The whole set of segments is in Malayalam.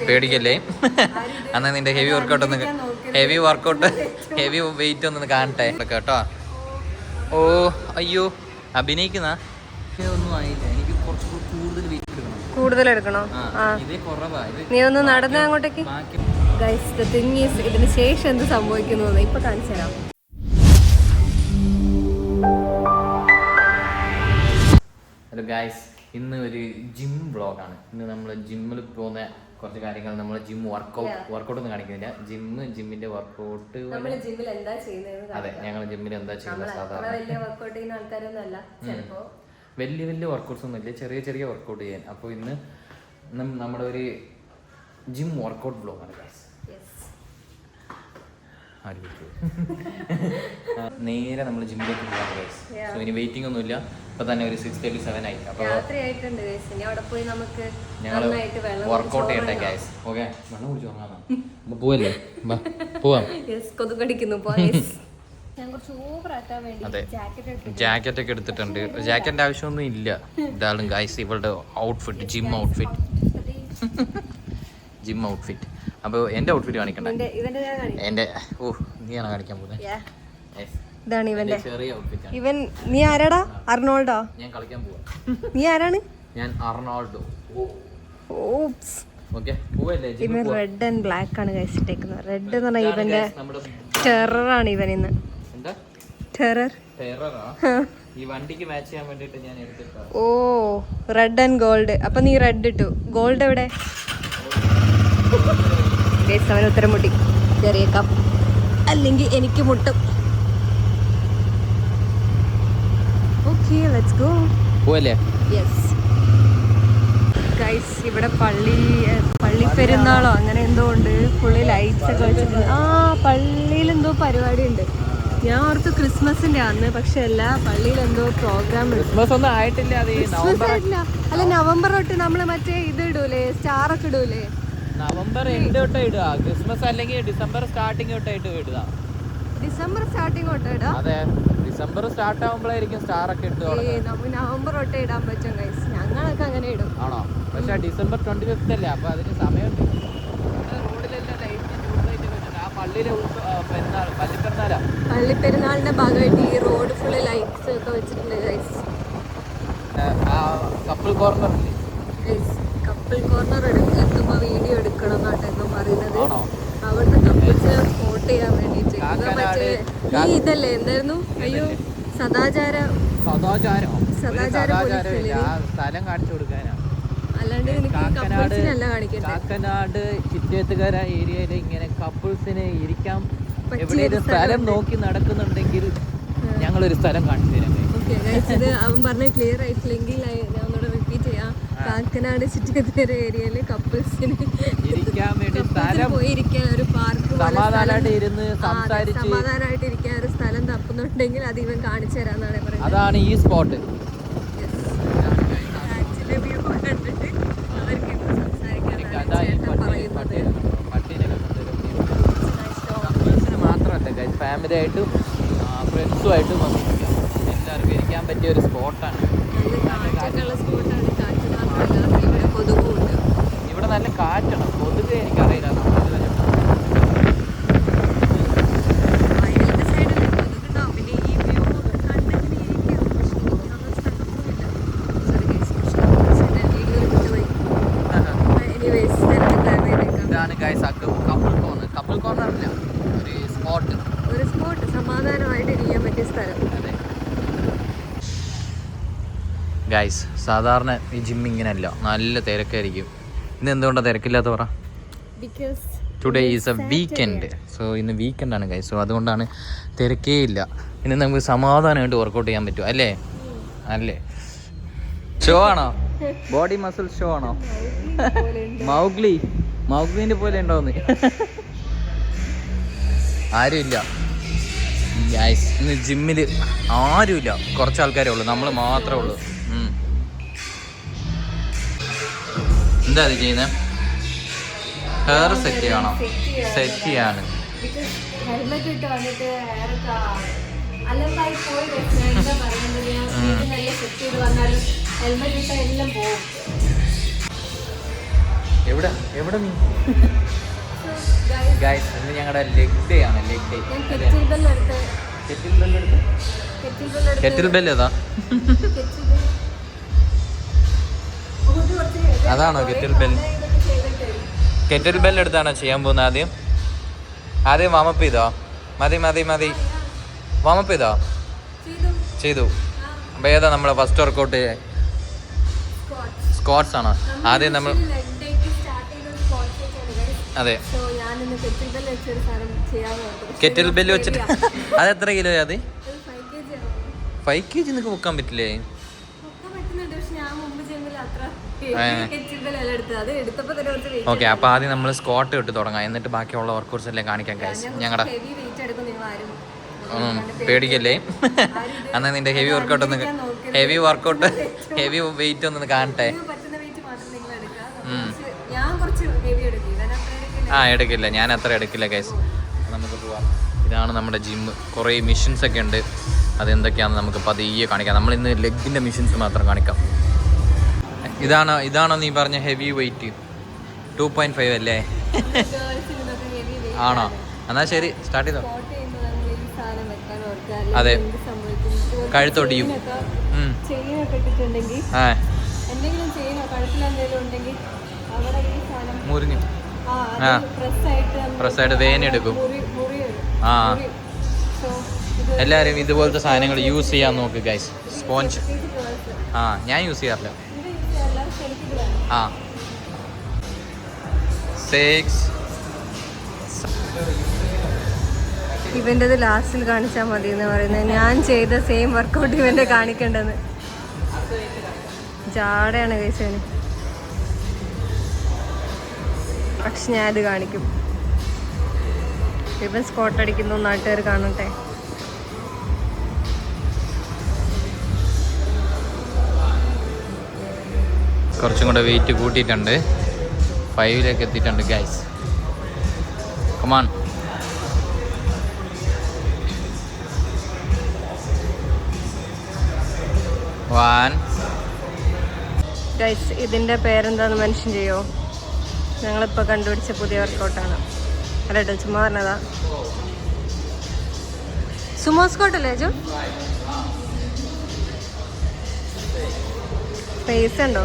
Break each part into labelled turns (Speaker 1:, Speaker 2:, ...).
Speaker 1: പേടിക്കല്ലേ. അന്ന് നിന്റെ ഹെവി വർക്കൗട്ട് ഹെവി വെയിറ്റ് ഒന്ന് കാണട്ടെ കേട്ടോ. ഓ അയ്യോ അഭിനയിക്കുന്ന ഒന്നും ആയില്ല. എനിക്ക് കുറച്ചുകൂടി കൂടുതൽ എടുക്കണോ? നീ ഒന്ന് നടന്ന അങ്ങോട്ടേക്ക്. ഇതിന് ശേഷം എന്ത് സംഭവിക്കുന്നു ഇപ്പൊ കാണിച്ചു തരാം.
Speaker 2: ഹലോ ഗായ്സ്, ഇന്ന് ഒരു ജിം വ്ളോഗാണ്. ഇന്ന് നമ്മൾ ജിമ്മിൽ പോകുന്ന കുറച്ച് കാര്യങ്ങൾ, നമ്മൾ ജിം വർക്കൗട്ട് ഒന്നും കാണിക്കുന്നില്ല. ജിമ്മിന്റെ വർക്കൗട്ട്. അതെ, ഞങ്ങൾ ജിമ്മിൽ എന്താ ചെയ്യുന്നത് സാധാരണ വലിയ വർക്കൗട്ട്സ് ഒന്നും ഇല്ല, ചെറിയ വർക്കൗട്ട് ചെയ്യാൻ. അപ്പോൾ ഇന്ന് നമ്മുടെ ഒരു ജിം വർക്കൗട്ട് വ്ളോഗാണ് ഗായ്സ്. നേരെ നമ്മൾ ജിമ്മിലേക്ക് പോകാം ഗൈസ്. സോ ഇനി വെയിറ്റിംഗ് ഒന്നുമില്ല. ഇപ്പൊ തന്നെ ഒരു 6:37 ആയി. അപ്പോൾ ഞങ്ങൾ വർക്കൗട്ട് ചെയ്യട്ടെ ഗൈസ്. ഓക്കെ, വെള്ളം കുടിച്ചു വാങ്ങാം. പോവല്ലേ, പോവാം. അതെ, ജാക്കറ്റ് ഒക്കെ എടുത്തിട്ടുണ്ട്. ജാക്കറ്റിന്റെ ആവശ്യമൊന്നും ഇല്ല. ഇതാണ് ഗൈസ് ഇവളുടെ ഔട്ട്ഫിറ്റ്, ജിം ഔട്ട്ഫിറ്റ്. അപ്പോൾ എന്റെ ഔട്ട്ഫിറ്റ് കാണിക്കണ്ടേ? എന്റെ നീയാണ് കാണിക്കാൻ പോകുന്നത്.
Speaker 3: ഇതാണ് ഇവന്റെ ഇവൻ. നീ ആരാടാ? അർണോൾഡോ?
Speaker 2: ഞാൻ കളിക്കാൻ പോവാ.
Speaker 3: നീ ആരാണ്?
Speaker 2: ഞാൻ അർണോൾഡോ.
Speaker 3: ഓപ്സ്.
Speaker 2: ഓക്കേ, പോവല്ലേ?
Speaker 3: ഇവൻ റെഡ് ആൻഡ് ബ്ലാക്ക് ആണ് കഴിച്ചിട്ടേക്കുന്നത്. റെഡ് എന്ന് പറഞ്ഞാൽ ഇവന്റെ ടെററാണ്. ഇവൻ ഇന്ന്
Speaker 2: എന്താ ടെററാ? ഈ വണ്ടിക്ക് മാച്ച് ചെയ്യാൻ വേണ്ടിട്ട് ഞാൻ എടുത്തിട്ടാ.
Speaker 3: ഓ, റെഡ് ആൻഡ് ഗോൾഡ്. അപ്പൊ നീ റെഡ് ഇട്ടു. ഗോൾഡ് എവിടെ? അവന് ഉത്തരം മുട്ടി. ചെറിയേക്കാം, അല്ലെങ്കിൽ എനിക്ക് മുട്ടും. Okay, let's go.
Speaker 2: പോവല്ലേ?
Speaker 3: യെസ് ഗൈസ്, ഇവിടെ പള്ളിപ്പെരുന്നാളോ അങ്ങനെ എന്തോ ഉണ്ട്. ഫുള്ളി ലൈറ്റ്സ് ഒക്കെ വെച്ചിട്ടുണ്ട്. ആ, പള്ളിയിൽ എന്തോ പരിപാടി ഉണ്ട്. ഞാൻ ഓർത്ത് ക്രിസ്മസിന്റെ അന്ന്, പക്ഷെ അല്ല, പള്ളിയിൽ എന്തോ പ്രോഗ്രാം.
Speaker 2: ക്രിസ്മസ് ഒന്നും ആയിട്ടില്ല.
Speaker 3: അല്ല, നവംബർ തൊട്ട് നമ്മള് മറ്റേ ഇത് ഇടൂലേ, സ്റ്റാർ ഒക്കെ ഇടൂലേ?
Speaker 2: നവംബർ എൻഡ് തൊട്ട് ഇടുക. ക്രിസ്മസ് അല്ലെങ്കിൽ ഡിസംബർ സ്റ്റാർട്ടിങ് തൊട്ടായിട്ട് ഇടുക.
Speaker 3: ഡിസംബർ സ്റ്റാർട്ടിങ് തൊട്ട് ഇടാം.
Speaker 2: അതെ, ഡിസംബർ സ്റ്റാർട്ട് ആവുമ്പോഴായിരിക്കും സ്റ്റാർ ഒക്കെ ഇട്ട്
Speaker 3: നവംബർ തൊട്ട് ഇടാൻ പറ്റും ഗൈസ്. ഞങ്ങളൊക്കെ അങ്ങനെ ഇടും.
Speaker 2: ആണോ? പക്ഷെ ഡിസംബർ 25 അല്ലേ, അപ്പൊ അതിന് സമയമുണ്ട്. റോഡിലെല്ലാം ലൈറ്റ് വെച്ചിട്ടുണ്ട്. ആ പള്ളിയിലെ
Speaker 3: പള്ളിപ്പെരുന്നാളിന്റെ ഭാഗമായിട്ട് ഈ റോഡ് ഫുള്ള് ലൈറ്റ്സ് ഒക്കെ വെച്ചിട്ടുണ്ട് ഗൈസ്.
Speaker 2: കപ്പിൾ കോർണർ
Speaker 3: എത്തുമ്പോ വീഡിയോ എടുക്കണം എന്നാട്ടോ പറയുന്നത്. അവിടുത്തെ കപ്പിൾസിനെ വോട്ട് ചെയ്യാൻ വേണ്ടിട്ട്. ഈ ഇതല്ലേ എന്തായിരുന്നു? അയ്യോ, സദാചാര
Speaker 2: സ്ഥലം കാണിച്ചു കൊടുക്കാനാ.
Speaker 3: അല്ലാണ്ട് എനിക്ക് കപ്പിൾസിനല്ല കാണിക്കട്ടെ.
Speaker 2: കാക്കനാട് ചിറ്റേത്തുകര ഏരിയയിൽ ഇങ്ങനെ കപ്പിൾസിന് ഇരിക്കാൻ എവിടെയും സ്ഥലം നോക്കി നടക്കുന്നുണ്ടെങ്കിൽ ഞങ്ങളൊരു സ്ഥലം കാണിച്ചു തരാം.
Speaker 3: ഓക്കെ ഗൈസ്, ഇത് അവൻ പറഞ്ഞ ക്ലിയർ ആയിട്ടില്ലെങ്കിൽ ഞാൻ ഒന്നുകൂടെ റിപ്പീറ്റ് ചെയ്യാം. കാക്കനാട് ചിറ്റേത്തുകര ഏരിയയില് കപ്പിൾസിന്
Speaker 2: ഇരിക്കാൻ വേണ്ടി
Speaker 3: പോയിരിക്കാൻ ഒരു പാർക്ക്,
Speaker 2: സമാധാനമായിട്ട് ഇരുന്ന് സംസാരിച്ച്
Speaker 3: സമാധാനമായിട്ട് ഇരിക്കാൻ ഒരു സ്ഥലം തപ്പുന്നുണ്ടെങ്കിൽ അത് ഇവൻ കാണിച്ചു തരാന്നാണ് പറയുന്നത്.
Speaker 2: അതാണ് ഈ സ്പോട്ട്. മാത്രമല്ല ഫാമിലി ആയിട്ടും ഫ്രണ്ട്സുമായിട്ടും വന്നിരിക്കാം. എല്ലാവർക്കും ഇരിക്കാൻ പറ്റിയ ഒരു സ്പോട്ടാണ്. ഇവിടെ നല്ല കാറ്റാണ്. കൊതുക് എനിക്കറിയില്ല. ഇതാണ് ഗൈസ് കപ്പിൾ കോർണർ അല്ല, ഒരു സ്പോട്ട്
Speaker 3: സമാധാനമായിട്ട് ഇരിക്കാൻ പറ്റിയ സ്ഥലം.
Speaker 2: അതെ ഗൈസ്, സാധാരണ ഈ ജിം ഇങ്ങനെയല്ല, നല്ല തിരക്കായിരിക്കും. ഇന്ന് എന്തുകൊണ്ടാണ് തിരക്കില്ലാത്ത പറ? Today is A weekend. So ഇന്ന് വീക്കെൻഡാണ് ഗൈസ്. സോ അതുകൊണ്ടാണ് തിരക്കേ ഇല്ല. ഇന്ന് നമുക്ക് സമാധാനമായിട്ട് വർക്കൗട്ട് ചെയ്യാൻ പറ്റും അല്ലേ? ഷോ ആണോ? ബോഡി മസിൽ ഷോ ആണോ? മൗഗ്ലിന്റെ പോലെ ഉണ്ടോന്ന്? ആരുമില്ല ഗൈസ്, ഇന്ന് ജിമ്മിൽ ആരുമില്ല. കുറച്ച് ആൾക്കാരേ ഉള്ളൂ, നമ്മൾ മാത്രമേ ഉള്ളൂ. എന്താ അത് ചെയ്യുന്നത്? ഹെയർ സെറ്റ് ചെയ്യണം. സെറ്റ് ചെയ്യാണ്.
Speaker 3: ഹെൽമെറ്റ് ഇട്ട് വന്നിട്ട് അലമ്പായി പോയി എന്താ പറയുന്നത്? സെറ്റ് ചെയ്ത് വന്നാലും ഹെൽമെറ്റ് ഇട്ട എല്ലാം പോകും.
Speaker 2: എവിടെ എവിടെ നീ ഗൈസ് ഇന്ന് ഞങ്ങളുടെ ലെഗ് ഡേ ആണ്. Leg day. കെറ്റിൽ ബെല്ല് ഏതാ? അതാണോ കെറ്റിൽ ബെല്ല്? കെറ്റിൽ ബെല്ല് എടുത്താണോ ചെയ്യാൻ പോകുന്നത്? ആദ്യം വാമപ്പ് ചെയ്തോ? മതി വാമപ്പ് ചെയ്തോ? ചെയ്തു. അപ്പോൾ ഏതാ നമ്മളെ ഫസ്റ്റ് വർക്കൗട്ട്? സ്ക്വാട്സ് ആണോ? ആദ്യം നമ്മൾ അതെ കെറ്റിൽ ബെല്ല് വെച്ചിട്ട് അത് എത്ര കിലോ? അത് 5 kg നിങ്ങൾക്ക് പൊക്കാൻ പറ്റില്ലേ? ഓക്കെ, അപ്പോൾ ആദ്യം നമ്മൾ സ്ക്വാട്ട് ഇട്ട് തുടങ്ങാം, എന്നിട്ട് ബാക്കിയുള്ള വർക്കൗട്ട്സ് എല്ലാം കാണിക്കാം ഗൈസ്. ഞങ്ങളുടെ പേടിക്കല്ലേ? എന്നാൽ നിന്റെ ഹെവി വർക്കൗട്ട് ഹെവി വെയിറ്റ് ഒന്ന് കാണട്ടെ. എടുക്കില്ല, ഞാൻ അത്ര എടുക്കില്ല ഗൈസ്. നമുക്ക് പോവാം. ഇതാണ് നമ്മുടെ ജിമ്മ്. കുറേ മെഷീൻസ് ഒക്കെ ഉണ്ട്. അതെന്തൊക്കെയാണെന്ന് നമുക്ക് പതിയെ കാണിക്കാം. നമ്മളിന്ന് ലെഗിൻ്റെ മെഷീൻസ് മാത്രം കാണിക്കാം. ഇതാണോ നീ പറഞ്ഞ ഹെവി വെയിറ്റ്? 2.5 അല്ലേ? ആണോ? എന്നാൽ ശരി, സ്റ്റാർട്ട് ചെയ്തോ. അതെ, കഴുത്തൊടിയും. മുറിഞ്ഞു. പ്രസ്സായിട്ട് വേനെടുക്കും. എല്ലാവരും ഇതുപോലത്തെ സാധനങ്ങൾ യൂസ് ചെയ്യാൻ നോക്ക് ഗൈസ്. സ്പോഞ്ച് ഞാൻ യൂസ് ചെയ്യാറില്ല. 6.
Speaker 3: ഇവൻ്റെത് ലാസ്റ്റിൽ കാണിച്ചാൽ മതി എന്ന് പറയുന്നത്. ഞാൻ ചെയ്ത സെയിം വർക്കൗട്ട് ഇവൻ്റെ കാണിക്കേണ്ടത്. ജാടയാണ് കഴിച്ചവന്. പക്ഷെ ഞാനത് കാണിക്കും. ഇവൻ സ്ക്വാട്ട് അടിക്കുന്നു, നാട്ടുകാർ കാണട്ടെ.
Speaker 2: കുറച്ചും കൂടെ വെയിറ്റ് കൂട്ടിയിട്ടുണ്ട്. 5 എത്തിയിട്ടുണ്ട് ഗൈസ്. കമാൺ.
Speaker 3: ഗൈസ്, ഇതിൻ്റെ പേരെന്താന്ന് മെൻഷൻ ചെയ്യോ? ഞങ്ങളിപ്പോൾ കണ്ടുപിടിച്ച പുതിയ വർക്കൗട്ടാണ്. അല്ലേട്ടോ, ചുമ്മാ പറഞ്ഞതാ. സുമോ സ്ക്വാട്ട് അല്ലേ ജോ? ഫേസ് ഉണ്ടോ?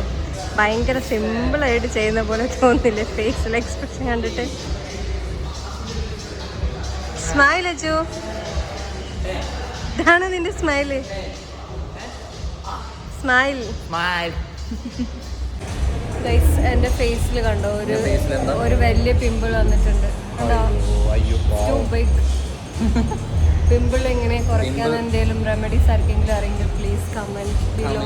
Speaker 3: ഭയങ്കര സിമ്പിളായിട്ട് ചെയ്യുന്ന പോലെ തോന്നില്ലേ ഫേസിലെ എക്സ്പ്രഷൻ കണ്ടിട്ട്? സ്മൈൽ അച്ചു, ഇതാണ് നിന്റെ സ്മൈല്. സ്മൈൽ. ഗൈസ്, എൻ്റെ ഫേസിൽ കണ്ടോ ഒരു വലിയ പിമ്പിൾ വന്നിട്ടുണ്ട്. പിമ്പിൾ എങ്ങനെ കുറയ്ക്കാൻ എന്തെങ്കിലും റെമഡീസ് ആർക്കെങ്കിലും അറിയെങ്കിൽ പ്ലീസ് കമന്റ് ബിലോ.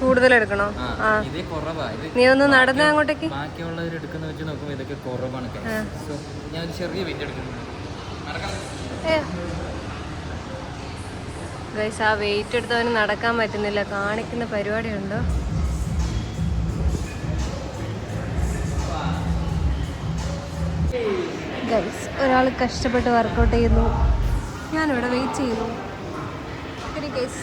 Speaker 3: കൂടുതൽ എടുക്കണോ? നീ ഒന്ന് നടന്നേ അങ്ങോട്ടേക്ക്.
Speaker 2: ബാക്കിയുള്ളവർ എടുക്കുന്ന വെച്ച് നോക്കുമ്പോൾ ഇതൊക്കെ കുറവാണ്. ഞാൻ ചെറിയ വെയിറ്റ് എടുക്കുന്നു.
Speaker 3: ഗൈസ്, ആ വെയിറ്റ് എടുത്തവന് നടക്കാൻ പറ്റുന്നില്ല. കാണിക്കുന്ന പരിപാടിയുണ്ടോ? ഗൈസ്, ഒരാൾ കഷ്ടപ്പെട്ട് വർക്കൗട്ട് ചെയ്യുന്നു, ഞാനിവിടെ വെയിറ്റ് ചെയ്യുന്നു. Guys,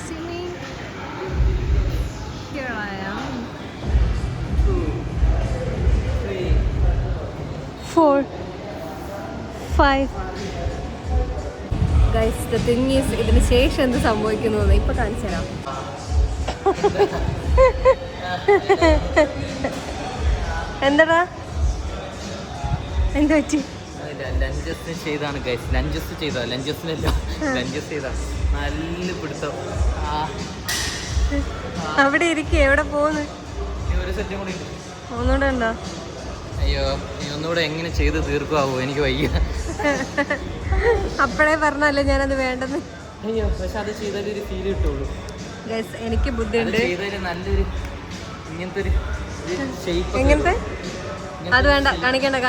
Speaker 3: 4, 5. Guys, the thing is, ഇതിന് ശേഷം എന്ത് സംഭവിക്കുന്നു ഇപ്പൊ കാണിച്ചു തരാം. എന്താടാ, എന്താ പറ്റി?
Speaker 2: ലഞ്ചസ് ചെയ്താണ് ഗൈസ്. ലഞ്ചസ് ചെയ്താ നല്ല പിടുത്തം.
Speaker 3: അവിടെ ഇരിക്കുക. എവിടെ പോകുന്നു?
Speaker 2: ഒരു സെറ്റും കൂടി
Speaker 3: ഒന്നുകൂടെ ഉണ്ടോ?
Speaker 2: അയ്യോ, നീ ഒന്നുകൂടെ എങ്ങനെ ചെയ്ത് തീർക്കുമാവോ? എനിക്ക് വയ്യ.
Speaker 3: അപ്പോഴേ പറഞ്ഞല്ലേ ഞാനത് വേണ്ടെന്ന്.
Speaker 2: അയ്യോ, പക്ഷെ അത് ചെയ്താലേ ഒരു ഫീൽ കിട്ടുള്ളൂ
Speaker 3: ഗൈസ്. എനിക്ക് ബുദ്ധിയുണ്ട്.
Speaker 2: നല്ലൊരു ഇങ്ങനത്തെ ഒരു ഷേപ്പ്.
Speaker 3: എങ്ങനത്തെ? അത് വേണ്ട, കാണിക്കണ്ട.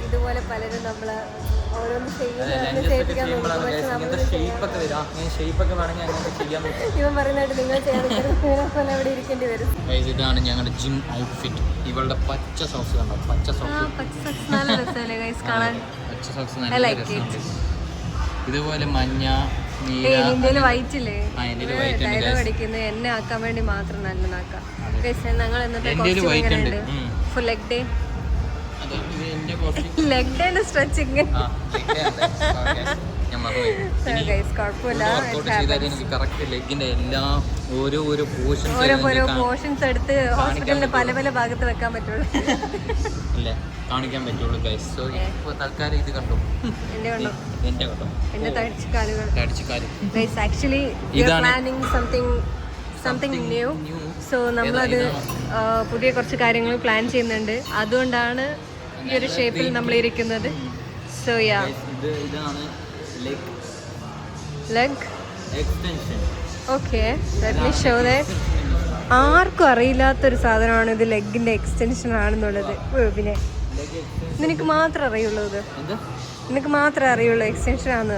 Speaker 3: ഇതുപോലെ പലരും നമ്മള് ഓരോന്ന് ചെയ്യിപ്പിക്കാൻ നോക്കും. പക്ഷെ നമ്മൾ ഇവൻ പറയുന്നതായിട്ട് നിങ്ങൾ ചെയ്യാൻ പോലെ അവിടെ ഇരിക്കേണ്ടി വരും.
Speaker 2: ഇതാണ് ഞങ്ങളുടെ ജിം ഔട്ട്ഫിറ്റ്. ഇവളുടെ പച്ച സോക്സ് കണ്ടോ? പച്ച സോക്സ്
Speaker 3: നല്ല രസമല്ലേ ഗൈസ് കാണാൻ?
Speaker 2: പച്ച സോക്സ് നല്ല രസമുണ്ട്. ഇതുപോലെ മഞ്ഞ,
Speaker 3: ഇന്ത്യയിൽ വൈറ്റ് ഇല്ലേ?
Speaker 2: വൈറ്റ്
Speaker 3: ഡയലോഗ് അടിക്കുന്നത് എന്നെ ആക്കാൻ വേണ്ടി മാത്രം നല്ലതാക്കാം. ഞങ്ങൾ എന്നിട്ട് ഫുൾ ലെഗ് ഡേ സ്ട്രെച്ചിങ്.
Speaker 2: ഓരോ
Speaker 3: പോർഷൻസ് എടുത്ത് ഹോസ്പിറ്റലിന്റെ പല പല ഭാഗത്ത് വെക്കാൻ പറ്റുള്ളൂ.
Speaker 2: കാണിക്കാൻ പറ്റുള്ളൂ ഗൈസ്. സോ ഇപ്പോൾ തൽക്കാലം ഇത് കണ്ടു.
Speaker 3: എന്റെ തടിച്ചുകാലുകൾ. Guys actually planning something new. So നമ്മളത് പുതിയ കുറച്ച് കാര്യങ്ങൾ പ്ലാൻ ചെയ്യുന്നുണ്ട്. അതുകൊണ്ടാണ് ഈ ഒരു ഷേപ്പിൽ നമ്മൾ ഇരിക്കുന്നത്. So yeah, leg extension. Okay, let me show that. ആർക്കും അറിയില്ലാത്തൊരു സാധനമാണ് ഇത്, ലെഗിന്റെ എക്സ്റ്റൻഷൻ ആണെന്നുള്ളത്. പിന്നെ നിനക്ക് മാത്രമേ അറിയുള്ളൂ ഇത്? നിനക്ക് മാത്രമേ അറിയുള്ളൂ എക്സ്റ്റൻഷൻ ആണ്?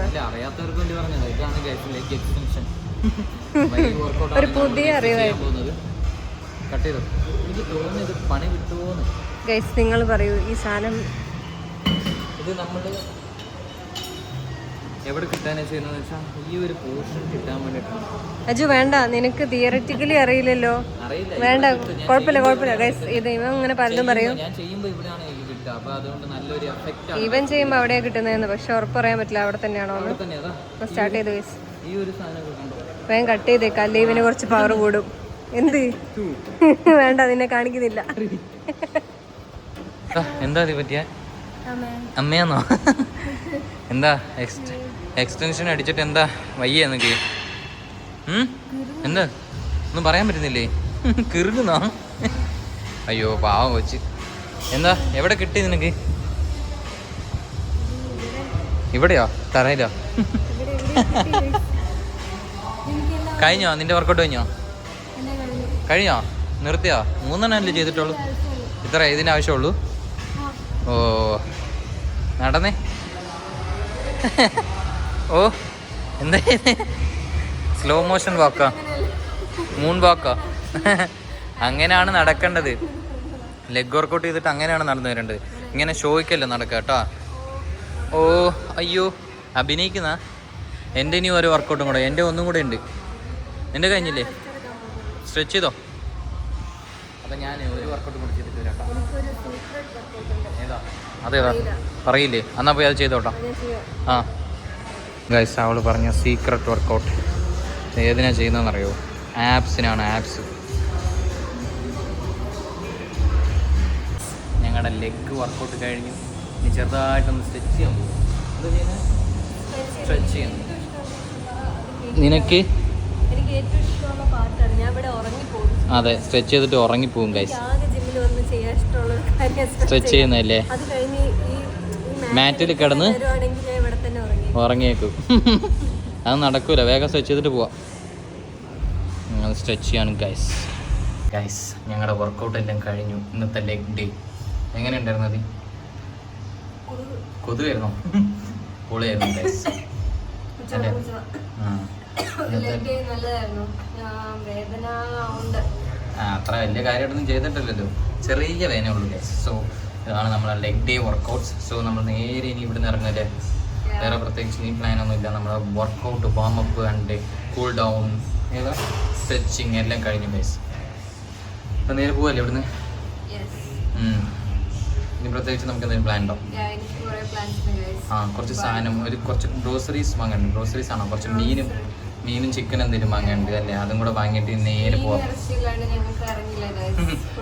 Speaker 3: ഒരു പുതിയ അറിവായിരുന്നു. ഗൈസ് നിങ്ങൾ പറയൂ, ഈ സാധനം
Speaker 2: ഇത് നമ്മൾ എവിടെ കിട്ടാനാ ചെയ്യുന്നത് വെച്ചാൽ ഈ ഒരു പോർഷൻ കിട്ടാൻ വേണ്ടിയിട്ടാണ്.
Speaker 3: അജു വേണ്ട, നിനക്ക് തിയററ്റിക്കലി അറിയില്ലല്ലോ. വേണ്ട, കുഴപ്പമില്ല ഗൈസ്. ഇത് ഇവൻ ഇങ്ങനെ പലതും പറയും. ഇവൻ ചെയ്യുമ്പോൾ അവിടെയാ കിട്ടുന്നതെന്ന്, പക്ഷെ ഉറപ്പ് പറയാൻ പറ്റില്ല അവിടെ തന്നെയാണോ എന്ന്. സ്റ്റാർട്ട് ചെയ്ത് ഗൈസ്. വേഗം കട്ട് ചെയ്തേക്ക്, അല്ലേ ഇവന് കുറച്ച് പവർ കൂടും. എന്ത് വേണ്ട, നിന്നെ കാണിക്കുന്നില്ല.
Speaker 2: എന്താ ഇത് പറ്റിയ? അമ്മയാന്നോ? എന്താ എക്സ്റ്റൻഷൻ അടിച്ചിട്ട് എന്താ വയ്യ എന്നൊക്കെ? എന്താ ഒന്നും പറയാൻ പറ്റുന്നില്ലേ? കിറുകുന്നോ? അയ്യോ പാവം കൊച്ച്. എന്താ എവിടെ കിട്ടി നിനക്ക്? ഇവിടെയോ? തറയിലോ? കഴിഞ്ഞോ നിന്റെ വർക്കൗട്ട്? കഴിഞ്ഞോ? നിർത്തിയോ? 3 എണ്ണല്ലേ ചെയ്തിട്ടുള്ളൂ? ഇത്ര ഇതിന് ആവശ്യമുള്ളൂ? ഓ നടന്നേ. ഓ എന്താ സ്ലോ മോഷൻ വാക്കാ? മൂൺ വാക്കാ? അങ്ങനെയാണ് നടക്കേണ്ടത്. ലെഗ് വർക്കൗട്ട് ചെയ്തിട്ട് അങ്ങനെയാണ് നടന്നു വരേണ്ടത്. ഇങ്ങനെ ഷോയ്ക്കല്ലോ നടക്കുക കേട്ടോ. ഓ അയ്യോ, അഭിനയിക്കുന്ന. എൻ്റെ ഇനി ഒരു വർക്കൗട്ടും കൂടെ, എൻ്റെ ഒന്നും കൂടെ ഉണ്ട്. എൻ്റെ കഴിഞ്ഞില്ലേ? സ്ട്രെച്ച് ചെയ്തോ? അപ്പം ഞാൻ ഒരു വർക്കൗട്ട് കൂടെ ചെയ്തിട്ട് വരാം കേട്ടോ. ഏതാ? അതേതാ പറയില്ലേ? എന്നാൽ പോയി അത് ചെയ്തോട്ടോ. ആ ഗൈസ്, അവൾ പറഞ്ഞ സീക്രട്ട് വർക്കൗട്ട് ഏതിനാ ചെയ്യുന്നതെന്നറിയോ? ആപ്സിനാണ്. ആപ്സ്. ഞങ്ങളുടെ ലെഗ് വർക്കൗട്ട് കഴിഞ്ഞു. ഇനി ചെറുതായിട്ടൊന്ന് സ്ട്രെച്ച് ചെയ്യാൻ പോകും. എന്താ ചെയ്യുന്നത്? സ്ട്രെച്ച് ചെയ്യുന്നു. നിനക്ക് അതെ, സ്ട്രെച്ച് ചെയ്തിട്ട് ഉറങ്ങിപ്പോവും ഗൈസ്. സ്ട്രെച്ച് ചെയ്യുന്നതല്ലേ? മാറ്റിൽ കിടന്ന് ഉറങ്ങിയേക്കും. അത് നടക്കൂല. വേഗം സ്ട്രെച്ച് ചെയ്തിട്ട് പോവാം. അത് സ്ട്രെച്ച് ചെയ്യാണ് ഗൈസ്. ഞങ്ങളുടെ വർക്കൗട്ട് എല്ലാം കഴിഞ്ഞു. ഇന്നത്തെ ലെഗ് ഡേ എങ്ങനെ ഉണ്ടായിരുന്നത്? കൊതുവായിരുന്നോ? പൊളിയായിരുന്നു ഗൈസ്. അത്ര വലിയ കാര്യമായിട്ടൊന്നും ചെയ്തിട്ടില്ലല്ലോ, ചെറിയ വേദന ഉള്ളൂ ഗൈസ്. സോ ഇതാണ് നമ്മളെ ലെഗ് ഡേ വർക്കൗട്ട്സ്. സോ നമ്മൾ നേരെ ഇനി ഇവിടെ നിന്ന് ഇറങ്ങല്ലേ. വേറെ പ്രത്യേകിച്ച് ഇനി പ്ലാനൊന്നും ഇല്ല. നമ്മുടെ workout, warmup and cool down, stretching എല്ലാം കഴിഞ്ഞു ഗൈസ്. അപ്പം നേരെ പോവല്ലേ ഇവിടുന്ന്? ഇനി പ്രത്യേകിച്ച് നമുക്ക് എന്തെങ്കിലും പ്ലാൻ ഉണ്ടോ? കുറച്ച് സാധനം, കുറച്ച് ഗ്രോസറീസ് വാങ്ങാനുണ്ട്. ഗ്രോസറീസ് ആണോ? കുറച്ച് മീനും ചിക്കൻ എന്തെങ്കിലും വാങ്ങാനുണ്ട് അല്ലേ? അതും കൂടെ വാങ്ങിയിട്ട് നേരെ പോവാം.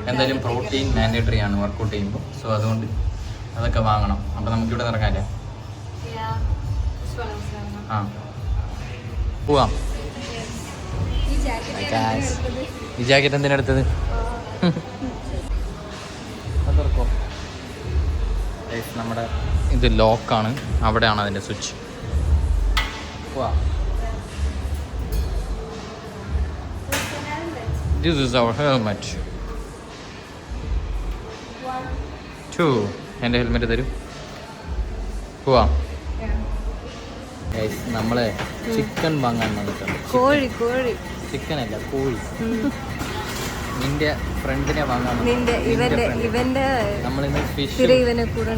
Speaker 2: എന്തായാലും പ്രോട്ടീൻ മാൻഡേറ്ററി ആണ് വർക്കൗട്ട് ചെയ്യുമ്പോൾ. സോ അതുകൊണ്ട് അതൊക്കെ വാങ്ങണം. അപ്പം നമുക്കിവിടെ ഇറങ്ങാല്ലേ? ആ പോവാം. ഈ ജാക്കറ്റ് എന്തിനെടുത്തത്? അതെടുക്കോ? നമ്മുടെ ഇത് ലോക്കാണ്, അവിടെയാണ് അതിൻ്റെ സ്വിച്ച്. പോവാം. This is our helmet. 2. എൻ്റെ ഹെൽമെറ്റ് തരൂ. പോവാ. നമ്മളെ ചിക്കൻ വാങ്ങാൻ വന്നിട്ടുണ്ട്.
Speaker 3: കോഴി
Speaker 2: ചിക്കൻ അല്ല, കോഴി. നിന്റെ ഫ്രണ്ടിനെ വാങ്ങാൻ
Speaker 3: ഇവന്റെ
Speaker 2: നമ്മളിന്ന് ഫിഷ്.
Speaker 3: ഇവനെ കൂടെ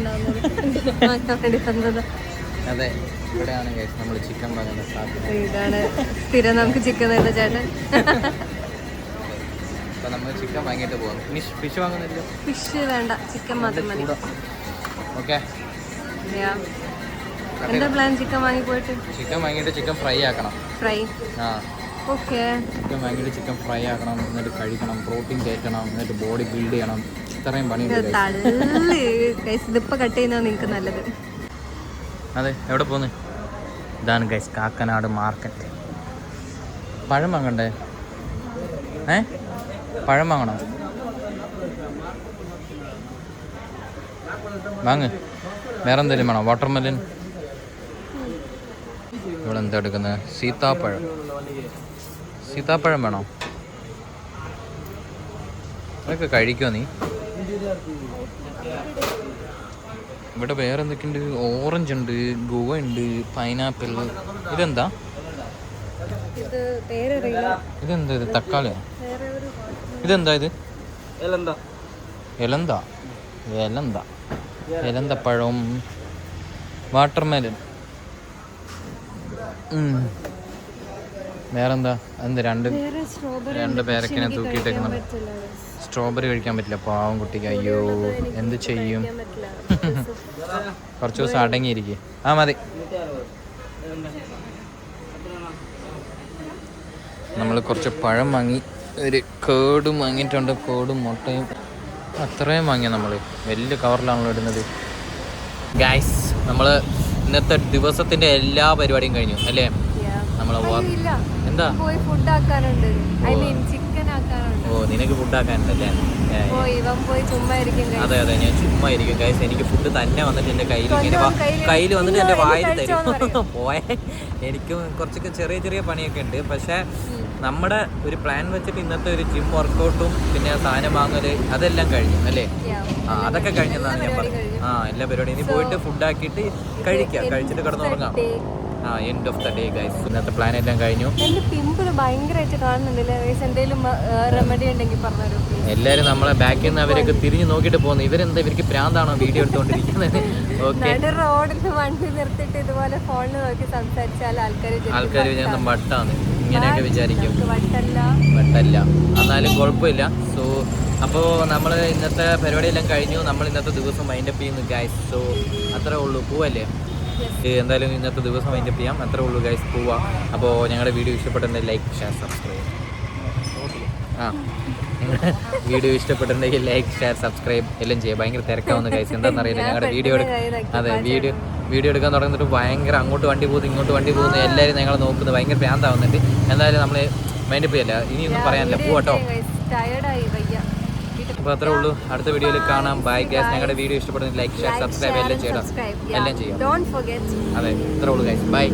Speaker 2: അതെ, ഇവിടെയാണ് നമ്മൾ ചിക്കൻ വാങ്ങുന്ന സാധ്യത.
Speaker 3: ഇതാണ് സ്ഥിരം നമുക്ക് ചിക്കൻ തരുന്ന ചേട്ടൻ.
Speaker 2: അപ്പൊ നമ്മൾ ചിക്കൻ വാങ്ങിയിട്ട് പോകാം. ഇനി ഫിഷ് വാങ്ങുന്നില്ല?
Speaker 3: ഫിഷ് വേണ്ട, ചിക്കൻ മാത്രം മതി.
Speaker 2: ഓക്കെ,
Speaker 3: എന്താ പ്ലാൻ? ചിക്കൻ വാങ്ങി പോയിട്ട്
Speaker 2: ചിക്കൻ വാങ്ങിയിട്ട് ചിക്കൻ ഫ്രൈ ആക്കണം.
Speaker 3: ഫ്രൈ?
Speaker 2: ആ,
Speaker 3: ഓക്കെ.
Speaker 2: ചിക്കൻ വാങ്ങിയിട്ട് ചിക്കൻ ഫ്രൈ ആക്കണം, എന്നിട്ട് കഴിക്കണം, പ്രോട്ടീൻ കയറ്റണം, എന്നിട്ട് ബോഡി ബിൽഡ് ചെയ്യണം. ഇത്രയും പണിയുണ്ട്.
Speaker 3: ഇതിപ്പോ കട്ട് ചെയ്യുന്നതാണ് നിങ്ങൾക്ക് നല്ലത്.
Speaker 2: അതെ, എവിടെ പോന്ന്? ഇതാണ് ഗൈസ് കാക്കനാട് മാർക്കറ്റ്. പഴം വാങ്ങണ്ടേ? പഴം വാങ്ങണം. വാങ്ങ്. വേറെ എന്തെങ്കിലും വേണോ? വാട്ടർമെലൻ. ഇവിടെ എന്താ എടുക്കുന്നത്? സീതാപ്പഴം വേണോ? അതൊക്കെ കഴിക്കുമോ നീ? ഇവിടെ വേറെ എന്തൊക്കെയുണ്ട്? ഓറഞ്ച് ഉണ്ട്, ഗുവ ഉണ്ട്, പൈനാപ്പിൾ. ഇതെന്താ? ഇതെന്താ ഇത്? തക്കാളിയാ? ഇതെന്താ ഇത്? എലന്തപ്പഴം, വാട്ടർമെലൻ. വേറെന്താ? എന്ത് രണ്ട് പേരക്കിനെ തൂക്കിയിട്ടേക്കുന്നുണ്ട്. സ്ട്രോബെറി കഴിക്കാൻ പറ്റില്ല, പാവം കുട്ടിക്ക്. അയ്യോ, എന്ത് ചെയ്യും? കുറച്ച് ദിവസം അടങ്ങിയിരിക്കും. ആ മതി. നമ്മൾ കുറച്ച് പഴം വാങ്ങി, ഒരു കേടും വാങ്ങിയിട്ടുണ്ട്. കേടും മുട്ടയും അത്രയും വാങ്ങിയ നമ്മൾ. വലിയ കവറിലാണല്ലോ ഇടുന്നത്. ഗൈസ്, നമ്മൾ ഇന്നത്തെ ദിവസത്തിൻ്റെ എല്ലാ പരിപാടിയും കഴിഞ്ഞു അല്ലേ? നമ്മളെ എന്താ?
Speaker 3: ഫുഡ് ആക്കാനുണ്ട്. ചിക്കൻ ആക്കാനുണ്ട്.
Speaker 2: ഓ, നിനക്ക് ഫുഡ് ആക്കാനുണ്ടല്ലേ? അതെ, ഞാൻ ചുമ്മാ ഇരിക്കും ഗൈസ്. എനിക്ക് ഫുഡ് തന്നെ വന്നിട്ട് എൻ്റെ കയ്യിൽ വന്നിട്ട് എൻ്റെ വായിൽ തരും. പോയെ. എനിക്കും കുറച്ചൊക്കെ ചെറിയ പണിയൊക്കെ ഉണ്ട്. പക്ഷേ നമ്മുടെ ഒരു പ്ലാൻ വെച്ചിട്ട് ഇന്നത്തെ ഒരു ജിം വർക്കൗട്ടും പിന്നെ സാധനം വാങ്ങല് അതെല്ലാം കഴിഞ്ഞു അല്ലേ? അതൊക്കെ കഴിഞ്ഞെന്നാണ് ഞാൻ പറഞ്ഞത്. എല്ലാ പരിപാടിയും. ഇനി പോയിട്ട് ഫുഡ് ആക്കിയിട്ട് കഴിച്ചിട്ട് കിടന്നുറങ്ങാം. End of the day guys. ഇന്നത്തെ പ്ലാൻ എല്ലാം കഴിഞ്ഞു. എല്ലാവരും നമ്മളെ ബാക്കിൽ നിന്ന് അവരൊക്കെ തിരിഞ്ഞു നോക്കിയിട്ട് പോകുന്നു. ഇവരെന്താ, ഇവർക്ക് പ്രാന്താണോ വീഡിയോ എടുത്തുകൊണ്ടിരിക്കുന്നത്? ഓക്കെ, ആൾക്കാർ ഞാൻ വട്ടാണ് ഇങ്ങനെയൊക്കെ വിചാരിക്കും. വട്ടല്ല, എന്നാലും കുഴപ്പമില്ല. സോ അപ്പോൾ നമ്മൾ ഇന്നത്തെ പരിപാടിയെല്ലാം കഴിഞ്ഞു. നമ്മൾ ഇന്നത്തെ ദിവസം വൈൻഡപ്പ് ചെയ്യുന്നു ഗൈസ്. സോ അത്രേ ഉള്ളൂ. പോവല്ലേ? എന്തായാലും ഇന്നത്തെ ദിവസം വൈൻഡപ്പ് ചെയ്യാം. അത്രേ ഉള്ളൂ ഗൈസ്. പോവാം. അപ്പോൾ ഞങ്ങളുടെ വീഡിയോ ഇഷ്ടപ്പെട്ടിട്ടുണ്ടെങ്കിൽ ലൈക്ക്, ഷെയർ, സബ്സ്ക്രൈബ്. വീഡിയോ ഇഷ്ടപ്പെട്ടിട്ടുണ്ടെങ്കിൽ ലൈക്ക്, ഷെയർ, സബ്സ്ക്രൈബ് എല്ലാം ചെയ്യാം. ഭയങ്കര തിരക്കാവുന്ന ഗൈസ്. എന്താണെന്നറിയില്ല, ഞങ്ങളുടെ വീഡിയോ എടുക്കാൻ തുടങ്ങിയിട്ട് ഭയങ്കര അങ്ങോട്ട് വണ്ടി പോകുന്നു ഇങ്ങോട്ട് വണ്ടി പോകുന്നു. എല്ലാവരും ഞങ്ങൾ നോക്കുന്നത് ഭയങ്കര പ്രാന്താവുന്നുണ്ട്. എന്തായാലും നമ്മൾ മൈൻഡപ്പ് ചെയ്യല്ല. ഇനിയൊന്നും പറയാനില്ല. പോവാട്ടോ. അപ്പോൾ അത്രേ ഉള്ളൂ. അടുത്ത വീഡിയോയിൽ കാണാം. Bye guys. ഞങ്ങളുടെ വീഡിയോ ഇഷ്ടപ്പെടുന്ന ലൈക്ക്, ഷെയർ, സബ്സ്ക്രൈബ് എല്ലാം ചെയ്യണം. അതെ, ഇത്രേ ഉള്ളൂ ഗൈസ്. ബൈ.